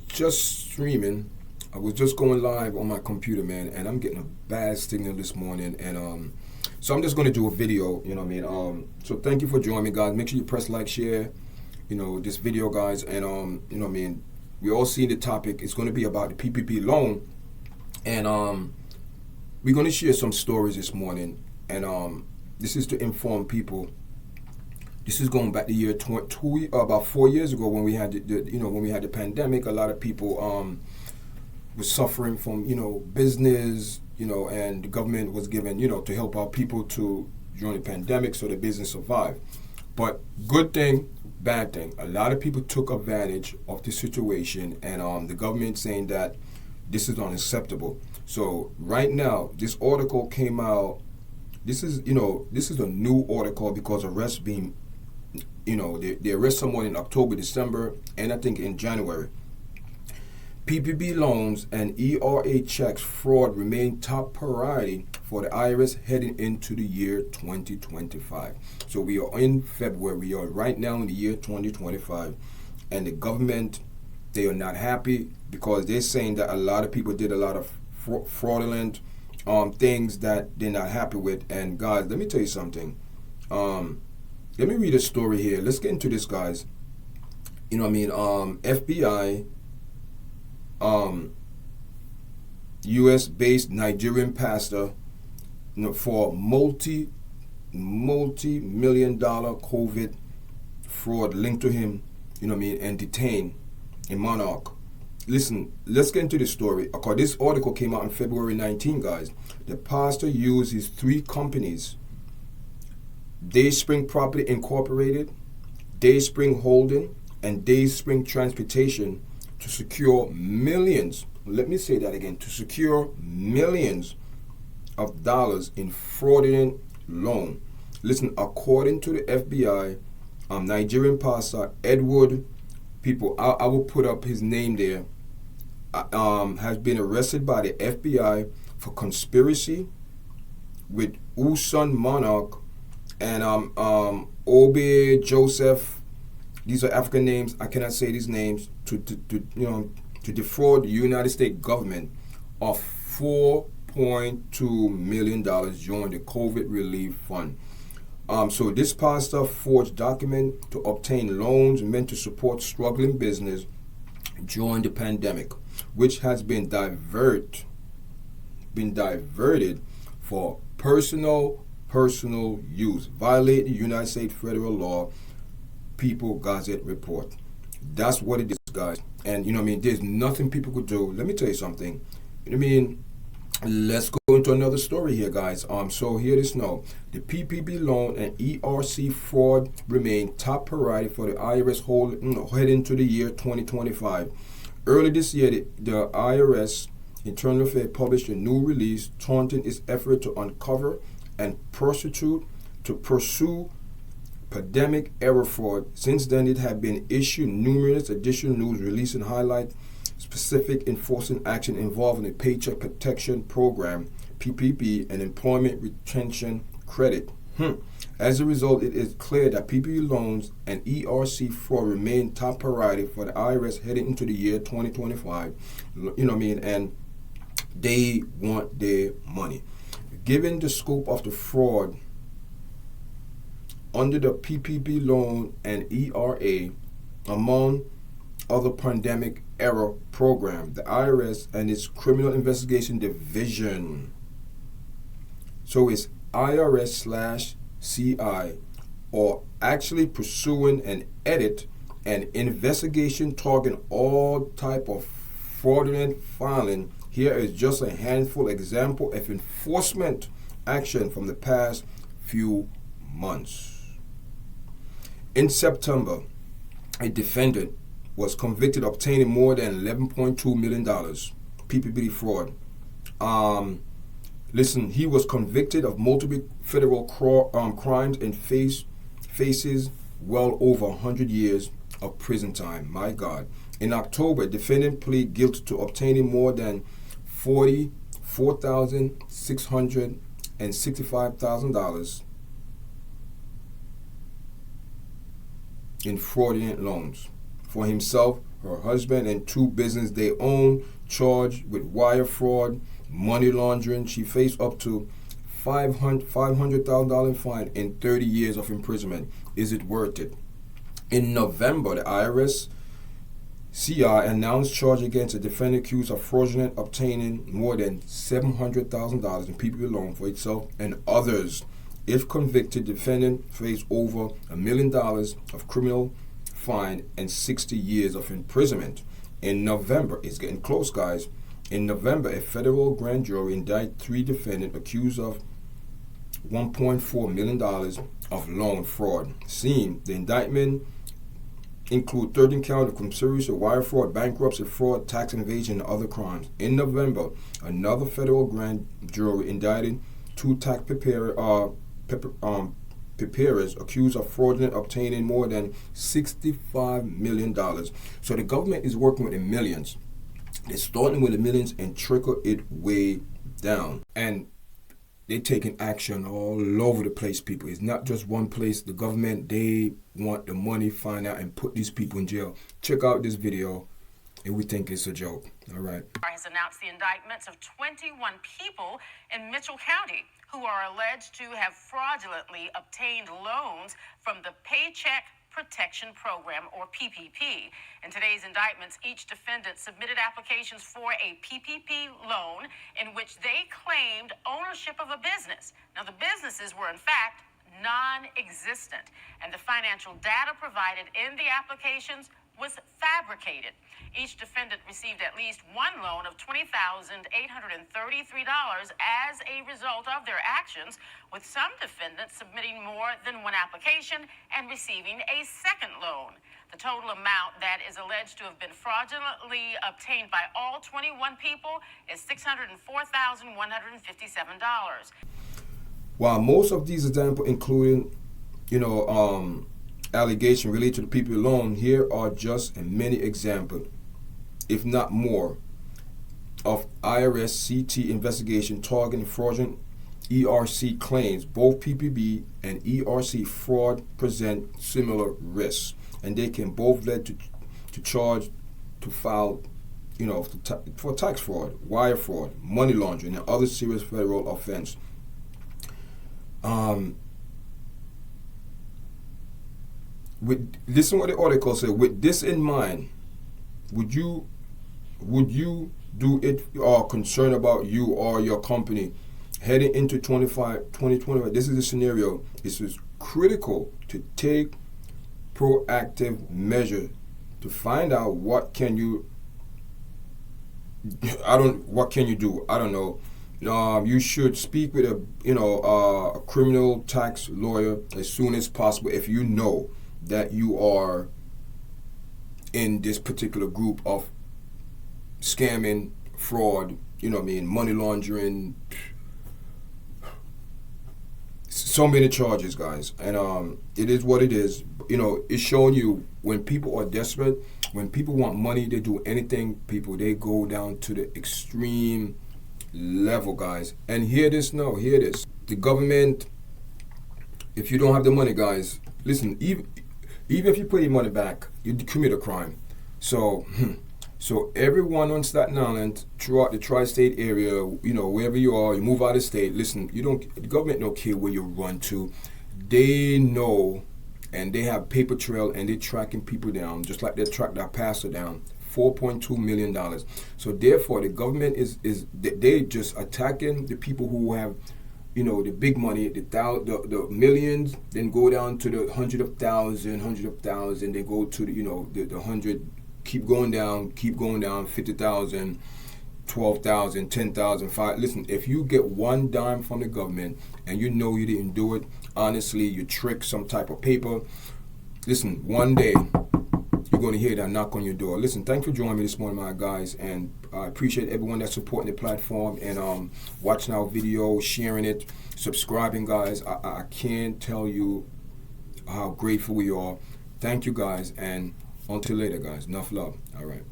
Just streaming. I was just going live on my computer, man, and I'm getting a bad signal this morning. And so I'm just going to do a video. You know what I mean? So thank you for joining me, guys. Make sure you press like, share. This video, guys, and you know what I mean. We all see the topic. It's going to be about the PPP loan, and we're going to share some stories this morning. And this is to inform people. This is going back the year about 4 years ago when we had when we had the pandemic. A lot of people was suffering from business, and the government was given to help out people to during the pandemic so the business survived. But good thing, bad thing. A lot of people took advantage of the situation, and the government saying that this is unacceptable. So right now, this article came out. This is a new article because arrests being they arrest someone in October, December, and I think in January. PPP loans and ERA checks fraud remain top priority for the IRS heading into the year 2025. So we are in February. We are right now in the year 2025, and the government, they are not happy because they're saying that a lot of people did a lot of fraudulent things that they're not happy with. And guys, let me tell you something. Let me read a story here. Let's get into this, guys. FBI, U.S.-based Nigerian pastor, for multi-million-dollar COVID fraud linked to him, and detained a monarch. Listen, let's get into this story. This article came out on February 19, guys. The pastor used his three companies, Dayspring Property Incorporated, Dayspring Holding, and Dayspring Transportation to secure millions, let me say that again, to secure millions of dollars in fraudulent loan. Listen, according to the FBI, Nigerian pastor Edward, I will put up his name there, has been arrested by the FBI for conspiracy with Usun Monarch and Obe Joseph. These are African names. I cannot say these names. To defraud the United States government of $4.2 million during the COVID relief fund. So this pastor forged documents to obtain loans meant to support struggling business during the pandemic, which has been diverted for personal use, violate the United States federal law, People Gazette report. That's what it is, guys. And there's nothing people could do. Let me tell you something. Let's go into another story here, guys. So here it is now. The PPP loan and ERC fraud remain top priority for the IRS heading into the year 2025. Early this year, the IRS Internal Affairs published a new release taunting its effort to uncover and pursue pandemic era fraud. Since then, it had been issued numerous additional news releases and highlight specific enforcement action involving the Paycheck Protection Program, PPP, and Employment Retention Credit. As a result, it is clear that PPP loans and ERC fraud remain top priority for the IRS heading into the year 2025. And they want their money. Given the scope of the fraud under the PPP loan and ERA, among other pandemic era program, the IRS and its Criminal Investigation Division, so it's IRS/CI, are actually pursuing an investigation targeting all type of fraudulent filing. Here is just a handful example of enforcement action from the past few months. In September, a defendant was convicted of obtaining more than $11.2 million PPP fraud. He was convicted of multiple federal crimes and faces well over 100 years of prison time. My God. In October, defendant pleaded guilty to obtaining more than $44,665,000 in fraudulent loans for himself, her husband, and 2 businesses they own, charged with wire fraud, money laundering. She faced up to $500,000 fine and 30 years of imprisonment. Is it worth it? In November, the IRS CI announced charge against a defendant accused of fraudulent obtaining more than $700,000 in PPP loan for itself and others. If convicted, defendant faced over $1 million of criminal fine and 60 years of imprisonment. In November, it's getting close, guys. In November, a federal grand jury indicted 3 defendants accused of $1.4 million of loan fraud. Seen, the indictment include 13 counts of conspiracy, wire fraud, bankruptcy fraud, tax evasion, and other crimes. In November, another federal grand jury indicted 2 tax preparers accused of fraudulent obtaining more than $65 million. So the government is working with the millions. They're starting with the millions and trickle it way down. And they're taking action all over the place, people. It's not just one place. The government, they want the money, find out, and put these people in jail. Check out this video if we think it's a joke. All right. Has announced the indictments of 21 people in Mitchell County who are alleged to have fraudulently obtained loans from the Paycheck Protection Program, or PPP. In today's indictments, each defendant submitted applications for a PPP loan in which they claimed ownership of a business. Now, the businesses were, in fact, non-existent, and the financial data provided in the applications was fabricated. Each defendant received at least one loan of $20,833 as a result of their actions, with some defendants submitting more than one application and receiving a second loan. The total amount that is alleged to have been fraudulently obtained by all 21 people is $604,157. While most of these examples, including, allegation related to the PPP loan, here are just many examples, if not more, of IRS CT investigation targeting fraudulent ERC claims. Both PPP and ERC fraud present similar risks, and they can both lead to charge to file, for tax fraud, wire fraud, money laundering, and other serious federal offense. Listen what the article said. With this in mind, would you do it, or concerned about you or your company heading into 2025? This is the scenario. This is critical to take proactive measure to find out what can you do. I don't know. You should speak with a criminal tax lawyer as soon as possible if you know that you are in this particular group of scamming, fraud, money laundering, so many charges, guys. And it is what it is. It's showing you when people are desperate, when people want money, they do anything, they go down to the extreme level, guys. And hear this. The government, if you don't have the money, guys, listen, even if you pay your money back, you commit a crime. So everyone on Staten Island, throughout the tri-state area, wherever you are, you move out of state, listen, the government don't care where you run to. They know, and they have paper trail, and they're tracking people down, just like they tracked that pastor down. $4.2 million. So therefore, the government they just attacking the people who have, the big money, the millions, then go down to the hundred of thousand, they go to the 100, keep going down, 50,000, 12,000, 10,000, 5. Listen, if you get one dime from the government and you know you didn't do it, honestly, you trick some type of paper, listen, one day you're going to hear that knock on your door. Listen, thanks for joining me this morning, my guys, and I appreciate everyone that's supporting the platform and watching our video, sharing it, subscribing, guys. I can't tell you how grateful we are. Thank you, guys, and until later, guys. Enough love. All right.